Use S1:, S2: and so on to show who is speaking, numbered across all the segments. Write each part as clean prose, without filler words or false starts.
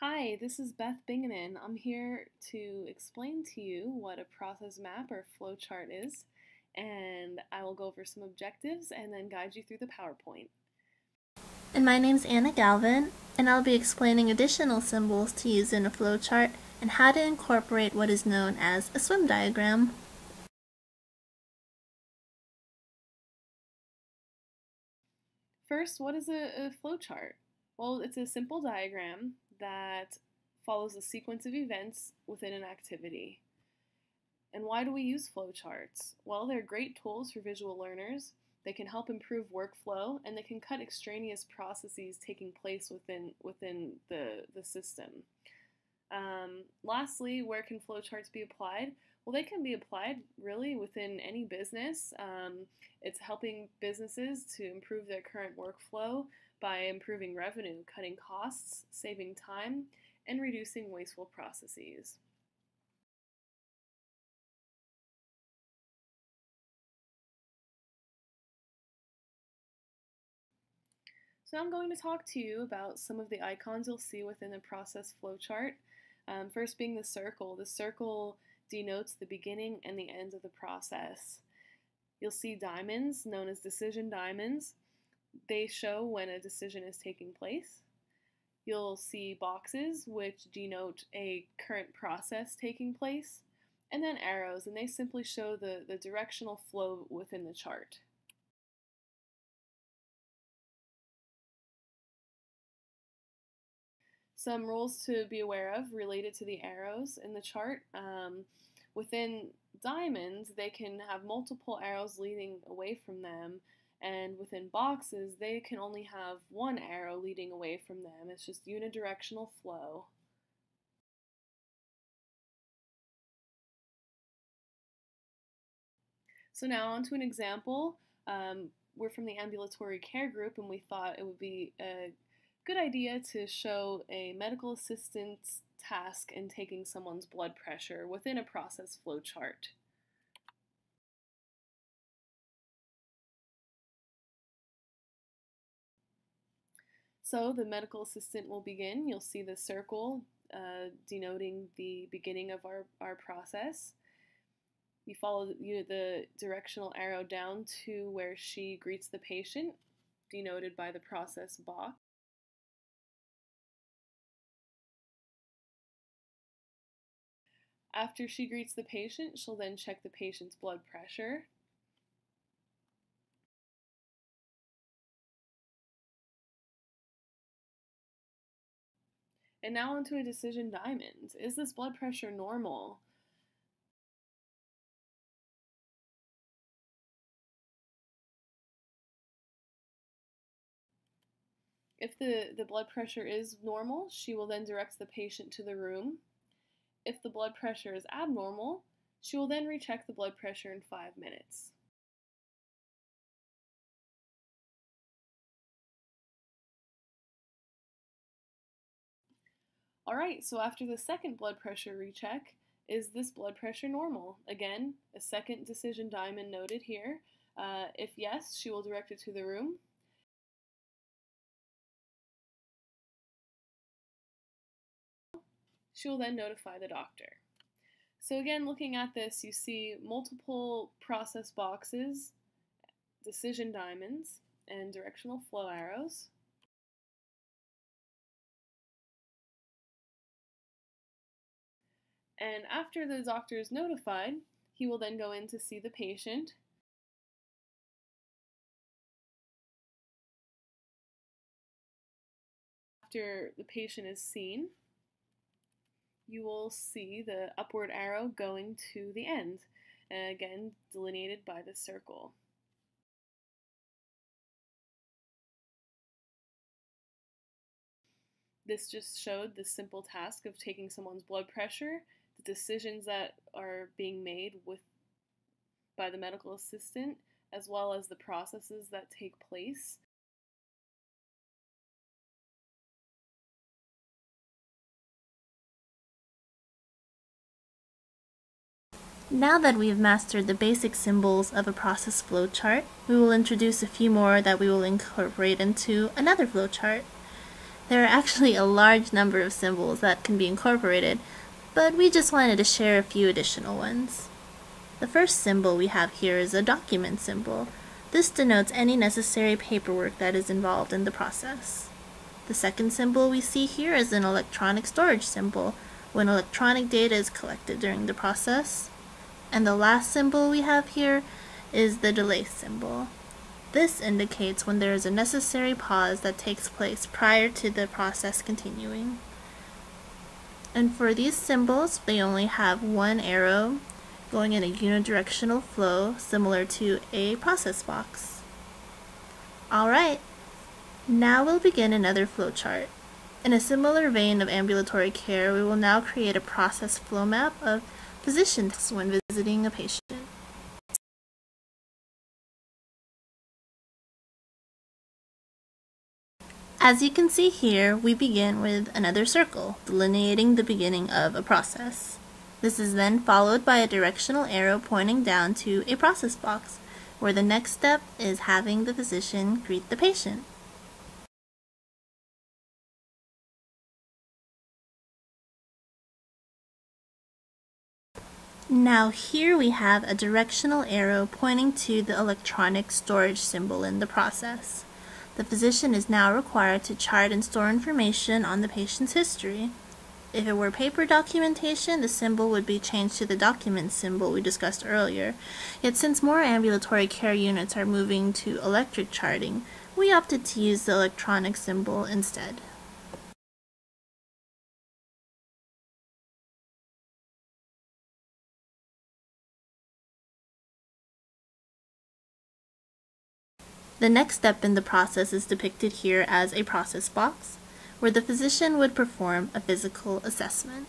S1: Hi, this is Beth Bingaman. I'm here to explain to you what a process map or flowchart is, and I will go over some objectives and then guide you through the PowerPoint.
S2: And my name's Anna Galvin, and I'll be explaining additional symbols to use in a flowchart and how to incorporate what is known as a swim diagram.
S1: First, what is a flowchart? Well, it's a simple diagram that follows a sequence of events within an activity. And why do we use flowcharts? Well, they're great tools for visual learners. They can help improve workflow, and they can cut extraneous processes taking place within the system. Lastly, where can flowcharts be applied? Well, they can be applied really within any business. It's helping businesses to improve their current workflow by improving revenue, cutting costs, saving time, and reducing wasteful processes. So I'm going to talk to you about some of the icons you'll see within the process flowchart. First being the circle. The circle denotes the beginning and the end of the process. You'll see diamonds, known as decision diamonds. They show when a decision is taking place. You'll see boxes, which denote a current process taking place. And then arrows, and they simply show the directional flow within the chart. Some rules to be aware of related to the arrows in the chart. Within diamonds, they can have multiple arrows leading away from them, and within boxes, they can only have one arrow leading away from them. It's just unidirectional flow. So now on to an example. We're from the ambulatory care group, and we thought it would be a good idea to show a medical assistant's task in taking someone's blood pressure within a process flow chart. So the medical assistant will begin. You'll see the circle denoting the beginning of our process. You follow the directional arrow down to where she greets the patient, denoted by the process box. After she greets the patient, she'll then check the patient's blood pressure. And now onto a decision diamond. Is this blood pressure normal? If the blood pressure is normal, she will then direct the patient to the room. If the blood pressure is abnormal, she will then recheck the blood pressure in 5 minutes. Alright, so after the second blood pressure recheck, is this blood pressure normal? Again, a second decision diamond noted here. If yes, she will direct it to the room. She will then notify the doctor. So again, looking at this, you see multiple process boxes, decision diamonds, and directional flow arrows. And after the doctor is notified, he will then go in to see the patient. After the patient is seen, you will see the upward arrow going to the end, again delineated by the circle. This just showed the simple task of taking someone's blood pressure, the decisions that are being made by the medical assistant, as well as the processes that take place.
S2: Now that we have mastered the basic symbols of a process flowchart, we will introduce a few more that we will incorporate into another flowchart. There are actually a large number of symbols that can be incorporated, but we just wanted to share a few additional ones. The first symbol we have here is a document symbol. This denotes any necessary paperwork that is involved in the process. The second symbol we see here is an electronic storage symbol, when electronic data is collected during the process. And the last symbol we have here is the delay symbol. This indicates when there is a necessary pause that takes place prior to the process continuing. And for these symbols, they only have one arrow going in a unidirectional flow similar to a process box. Alright, now we'll begin another flowchart. In a similar vein of ambulatory care, we will now create a process flow map of physicians when visiting a patient. As you can see here, we begin with another circle, delineating the beginning of a process. This is then followed by a directional arrow pointing down to a process box, where the next step is having the physician greet the patient. Now here we have a directional arrow pointing to the electronic storage symbol in the process. The physician is now required to chart and store information on the patient's history. If it were paper documentation, the symbol would be changed to the document symbol we discussed earlier. Yet since more ambulatory care units are moving to electric charting, we opted to use the electronic symbol instead. The next step in the process is depicted here as a process box, where the physician would perform a physical assessment.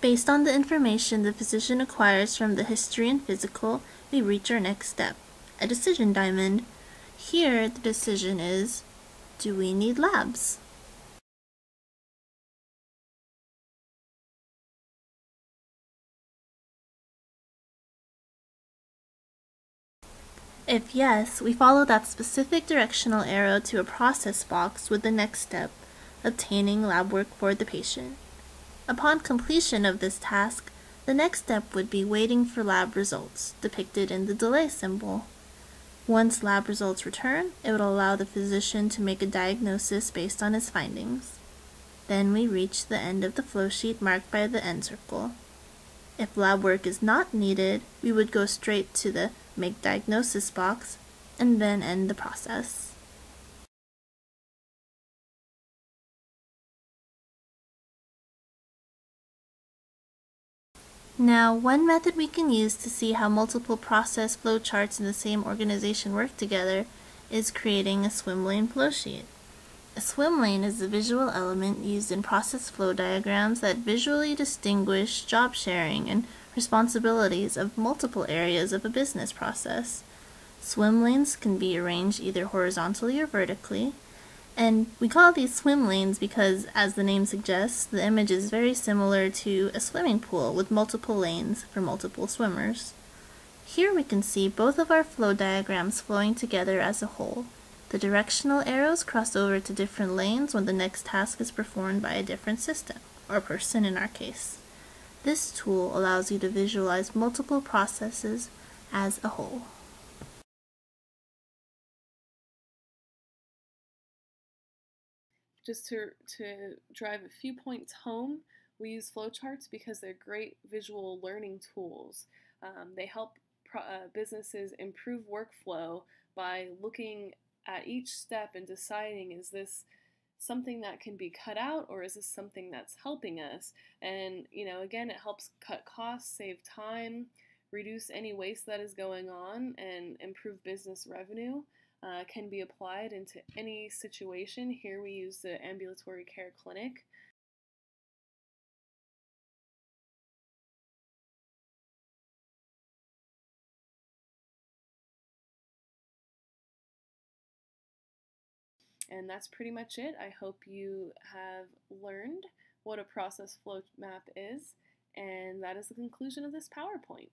S2: Based on the information the physician acquires from the history and physical, we reach our next step, a decision diamond. Here, the decision is, do we need labs? If yes, we follow that specific directional arrow to a process box with the next step, obtaining lab work for the patient. Upon completion of this task, the next step would be waiting for lab results, depicted in the delay symbol. Once lab results return, it would allow the physician to make a diagnosis based on his findings. Then we reach the end of the flowsheet marked by the end circle. If lab work is not needed, we would go straight to the Make Diagnosis box and then end the process. Now, one method we can use to see how multiple process flowcharts in the same organization work together is creating a swim lane flowsheet. A swim lane is a visual element used in process flow diagrams that visually distinguish job sharing and responsibilities of multiple areas of a business process. Swim lanes can be arranged either horizontally or vertically, and we call these swim lanes because, as the name suggests, the image is very similar to a swimming pool with multiple lanes for multiple swimmers. Here we can see both of our flow diagrams flowing together as a whole. The directional arrows cross over to different lanes when the next task is performed by a different system, or person in our case. This tool allows you to visualize multiple processes as a whole.
S1: Just to drive a few points home, we use flowcharts because they're great visual learning tools. They help businesses improve workflow by looking at each step and deciding, is this something that can be cut out or is this something that's helping us? And again, it helps cut costs, save time, reduce any waste that is going on, and improve business revenue. Can be applied into any situation. Here we use the ambulatory care clinic. And that's pretty much it. I hope you have learned what a process flow map is, and that is the conclusion of this PowerPoint.